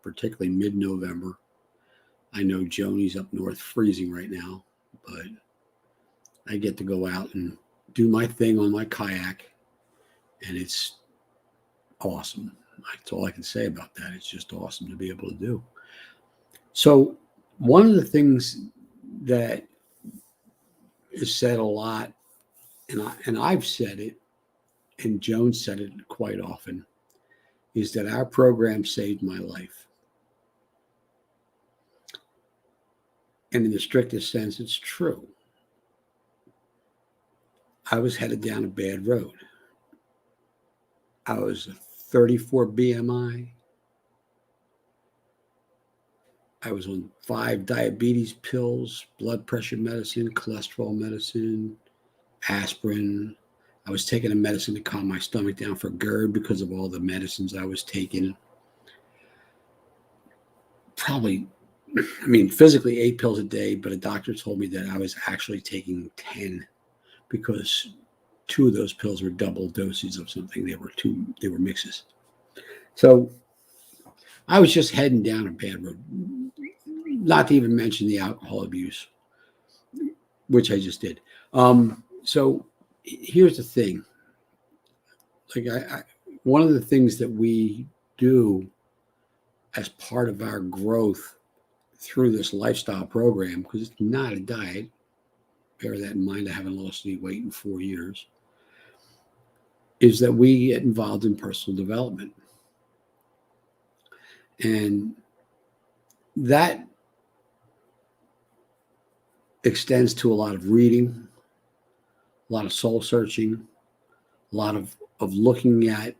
particularly mid-November. I know Joni's up north freezing right now, but I get to go out and do my thing on my kayak, and it's awesome. That's all I can say about that. It's just awesome to be able to do. So one of the things that is said a lot, and I've said it, and Joan said it quite often, is that our program saved my life. And in the strictest sense, it's true. I was headed down a bad road. I was a 34 BMI. I was on 5 diabetes pills, blood pressure medicine, cholesterol medicine, aspirin. I was taking a medicine to calm my stomach down for GERD because of all the medicines I was taking. Probably, physically 8 pills a day, but a doctor told me that I was actually taking 10 because 2 of those pills were double doses of something. They were mixes. So I was just heading down a bad road, not to even mention the alcohol abuse, which I just did. So here's the thing. Like one of the things that we do as part of our growth through this lifestyle program, because it's not a diet, bear that in mind, I haven't lost any weight in 4 years, is that we get involved in personal development. And that extends to a lot of reading, a lot of soul searching, a lot of looking at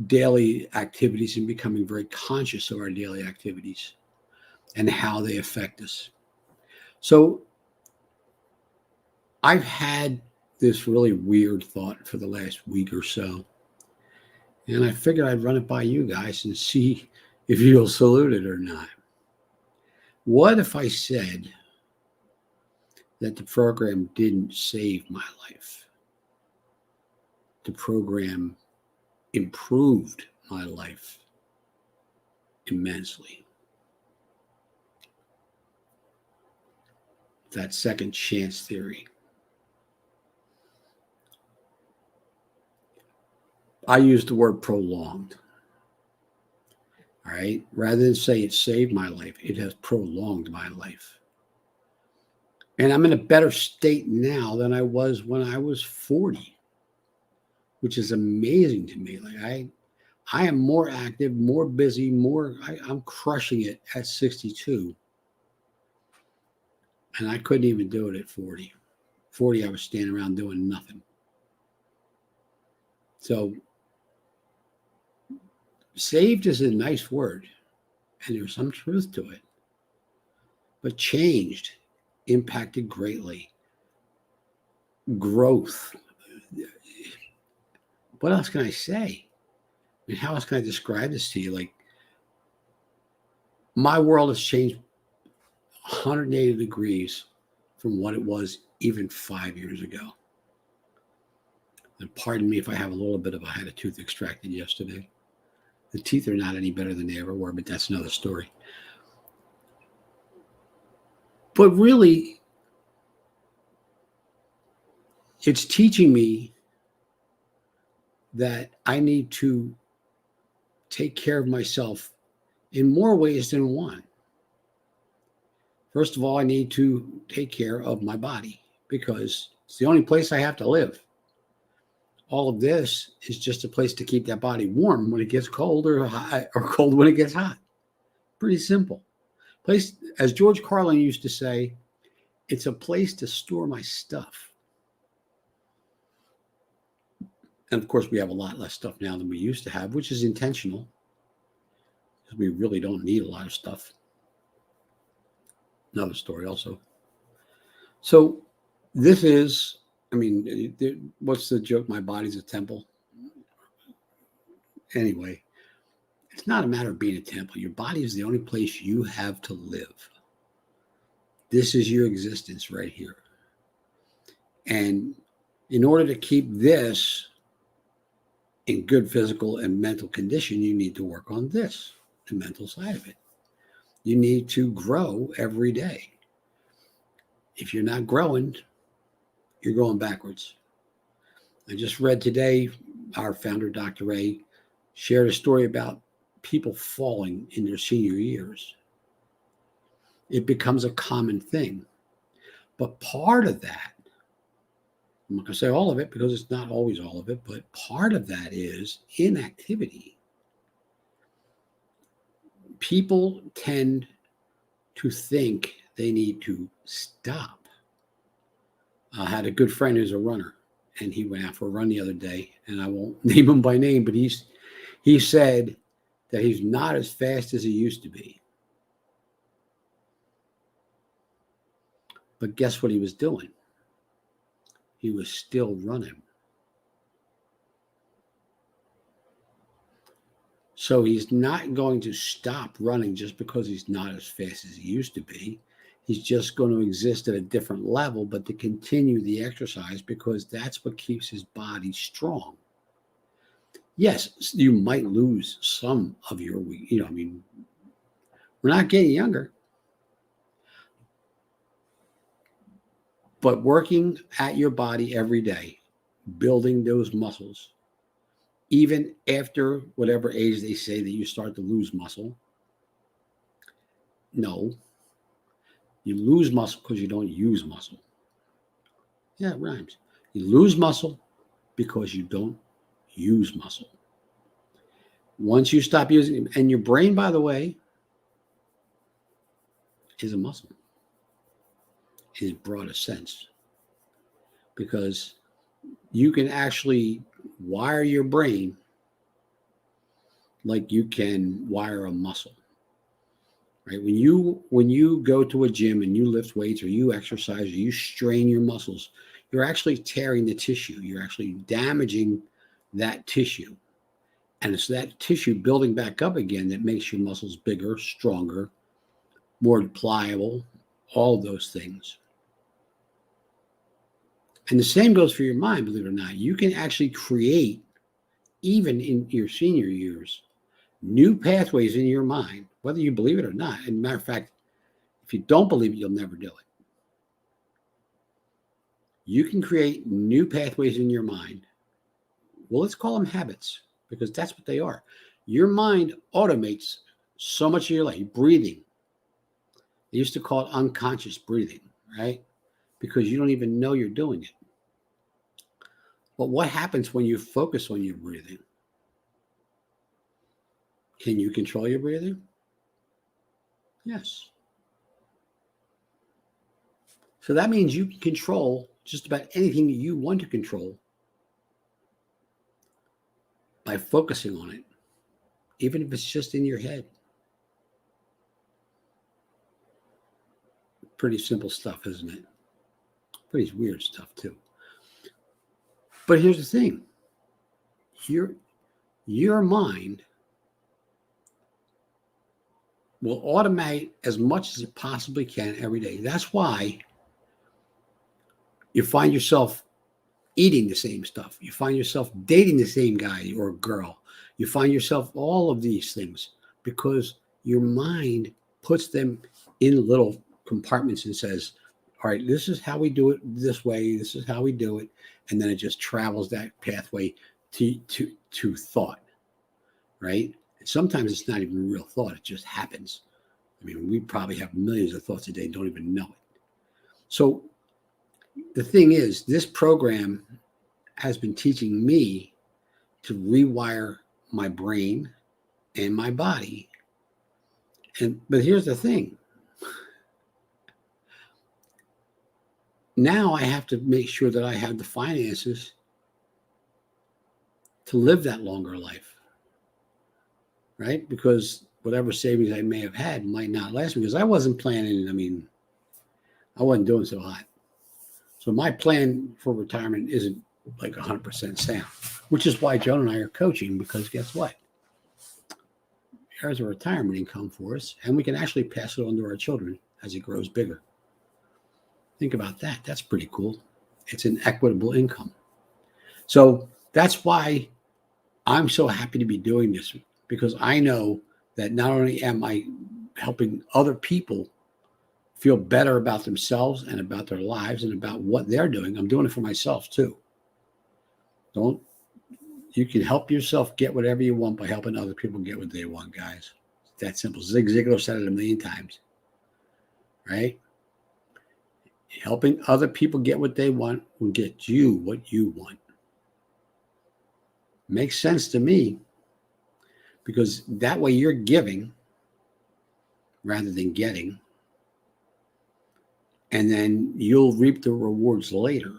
daily activities and becoming very conscious of our daily activities and how they affect us. So I've had this really weird thought for the last week or so, and I figured I'd run it by you guys and see if you'll salute it or not. What if I said that the program didn't save my life? The program improved my life immensely. That second chance theory. I use the word prolonged. All right. Rather than say it saved my life, it has prolonged my life. And I'm in a better state now than I was when I was 40, which is amazing to me. Like I am more active, more busy, I'm crushing it at 62. And I couldn't even do it at 40. 40, I was standing around doing nothing. So saved is a nice word, and there's some truth to it. But changed, impacted greatly. Growth. What else can I say? How else can I describe this to you? Like, my world has changed 180 degrees from what it was even 5 years ago. And pardon me if I have a little bit of I had a tooth extracted yesterday. The teeth are not any better than they ever were, but that's another story. But really, it's teaching me that I need to take care of myself in more ways than one. First of all, I need to take care of my body because it's the only place I have to live. All of this is just a place to keep that body warm when it gets cold or hot, or cold when it gets hot. Pretty simple. Place, as George Carlin used to say, it's a place to store my stuff. And of course, we have a lot less stuff now than we used to have, which is intentional because we really don't need a lot of stuff. Another story also. So this is, what's the joke? My body's a temple. Anyway, it's not a matter of being a temple. Your body is the only place you have to live. This is your existence right here. And in order to keep this in good physical and mental condition, you need to work on this. the mental side of it. You need to grow every day. If you're not growing, you're going backwards. I just read today, our founder, Dr. Ray, shared a story about people falling in their senior years. It becomes a common thing. But part of that, I'm not going to say all of it because it's not always all of it, but part of that is inactivity. People tend to think they need to stop. I had a good friend who's a runner, and he went out for a run the other day, and I won't name him by name, but he said that he's not as fast as he used to be. But guess what he was doing? He was still running. So he's not going to stop running just because he's not as fast as he used to be. He's just going to exist at a different level, but to continue the exercise because that's what keeps his body strong. Yes, you might lose some of your, we're not getting younger. But working at your body every day, building those muscles, even after whatever age they say that you start to lose muscle. No, you lose muscle because you don't use muscle. Yeah, it rhymes. You lose muscle because you don't use muscle. Once you stop using it, and your brain, by the way, is a muscle in its broadest sense, because you can actually wire your brain like you can wire a muscle, right? When you go to a gym and you lift weights or you exercise or you strain your muscles, you're actually tearing the tissue. You're actually damaging that tissue. And it's that tissue building back up again that makes your muscles bigger, stronger, more pliable, all of those things. And the same goes for your mind, believe it or not. You can actually create, even in your senior years, new pathways in your mind, whether you believe it or not. And matter of fact, if you don't believe it, you'll never do it. You can create new pathways in your mind. Well, let's call them habits, because that's what they are. Your mind automates so much of your life. Breathing. They used to call it unconscious breathing, right? Because you don't even know you're doing it. But what happens when you focus on your breathing? Can you control your breathing? Yes. So that means you can control just about anything that you want to control by focusing on it, even if it's just in your head. Pretty simple stuff, isn't it? Pretty weird stuff, too. But here's the thing. Your mind will automate as much as it possibly can every day. That's why you find yourself eating the same stuff. You find yourself dating the same guy or girl. You find yourself all of these things because your mind puts them in little compartments and says, all right, this is how we do it this way. This is how we do it. And then it just travels that pathway to thought, right? And sometimes it's not even real thought. It just happens. I mean, we probably have millions of thoughts a day and don't even know it. So the thing is, this program has been teaching me to rewire my brain and my body. But here's the thing. Now I have to make sure that I have the finances to live that longer life, right? Because whatever savings I may have had might not last me because I wasn't planning. I wasn't doing so hot. So my plan for retirement isn't like 100% sound, which is why Joan and I are coaching, because guess what? There's a retirement income for us, and we can actually pass it on to our children as it grows bigger. Think about that. That's pretty cool. It's an equitable income. So that's why I'm so happy to be doing this, because I know that not only am I helping other people feel better about themselves and about their lives and about what they're doing, I'm doing it for myself too. You can help yourself get whatever you want by helping other people get what they want, guys. It's that simple. Zig Ziglar said it a million times, right? Helping other people get what they want will get you what you want. Makes sense to me, because that way you're giving rather than getting, and then you'll reap the rewards later.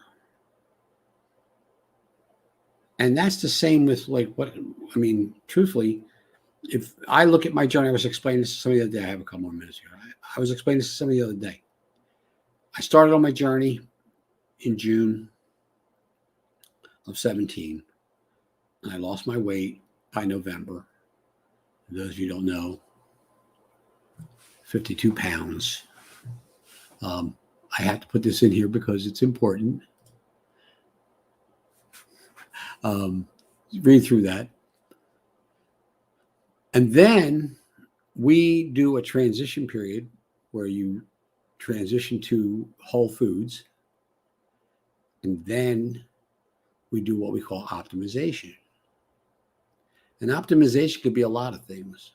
And that's the same with truthfully, if I look at my journey, I was explaining this to somebody the other day. I have a couple more minutes here. I was explaining this to somebody the other day. I started on my journey in June of 17, and I lost my weight by November. For those of you who don't know, 52 pounds. I have to put this in here because it's important. Read through that. And then we do a transition period where you transition to whole foods. And then we do what we call optimization. And optimization could be a lot of things.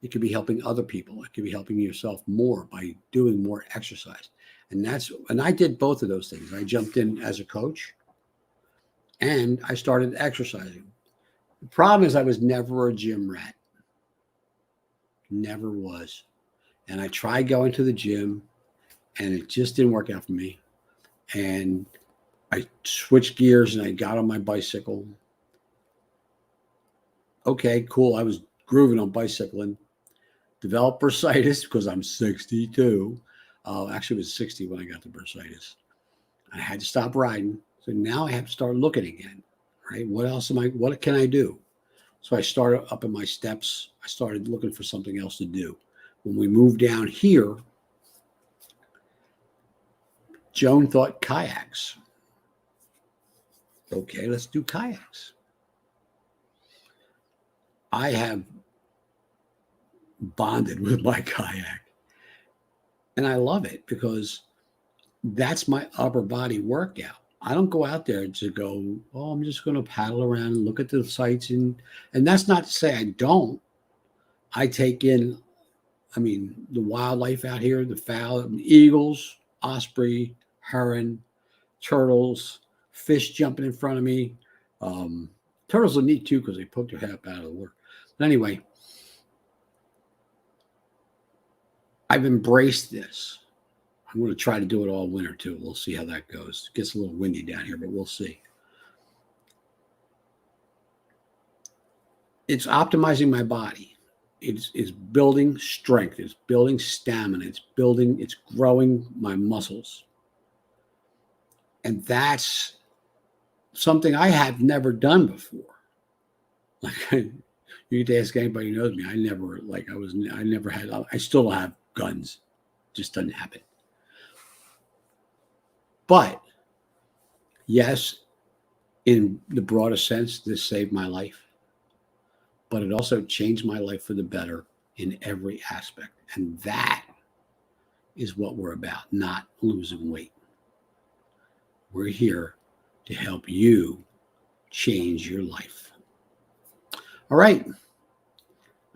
It could be helping other people. It could be helping yourself more by doing more exercise. And I did both of those things. I jumped in as a coach and I started exercising. The problem is I was never a gym rat. Never was. And I tried going to the gym and it just didn't work out for me. And I switched gears and I got on my bicycle. Okay, cool. I was grooving on bicycling. Developed bursitis because I'm 62. Actually, it was 60 when I got the bursitis. I had to stop riding. So now I have to start looking again, right? What can I do? So I started up in my steps. I started looking for something else to do. When we moved down here, Joan thought kayaks. Okay, let's do kayaks. I have bonded with my kayak. And I love it because that's my upper body workout. I don't go out there to go, oh, I'm just going to paddle around and look at the sights. And that's not to say I don't. I take in, the wildlife out here, the fowl, eagles, osprey, heron, turtles, fish jumping in front of me. Turtles are neat too because they poke their head up out of the water. But anyway, I've embraced this. I'm going to try to do it all winter too. We'll see how that goes. It gets a little windy down here, but we'll see. It's optimizing my body. It's building strength. It's building stamina. It's growing my muscles. And that's something I have never done before. Like you could ask anybody who knows me. I still don't have guns. Just doesn't happen. But yes, in the broadest sense, this saved my life. But it also changed my life for the better in every aspect. And that is what we're about, not losing weight. We're here to help you change your life. All right.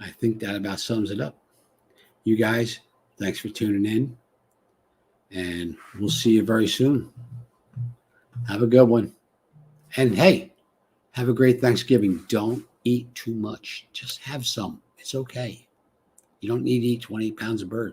I think that about sums it up. You guys, thanks for tuning in. And we'll see you very soon. Have a good one. And hey, have a great Thanksgiving. Don't eat too much. Just have some. It's okay. You don't need to eat 20 pounds of bird.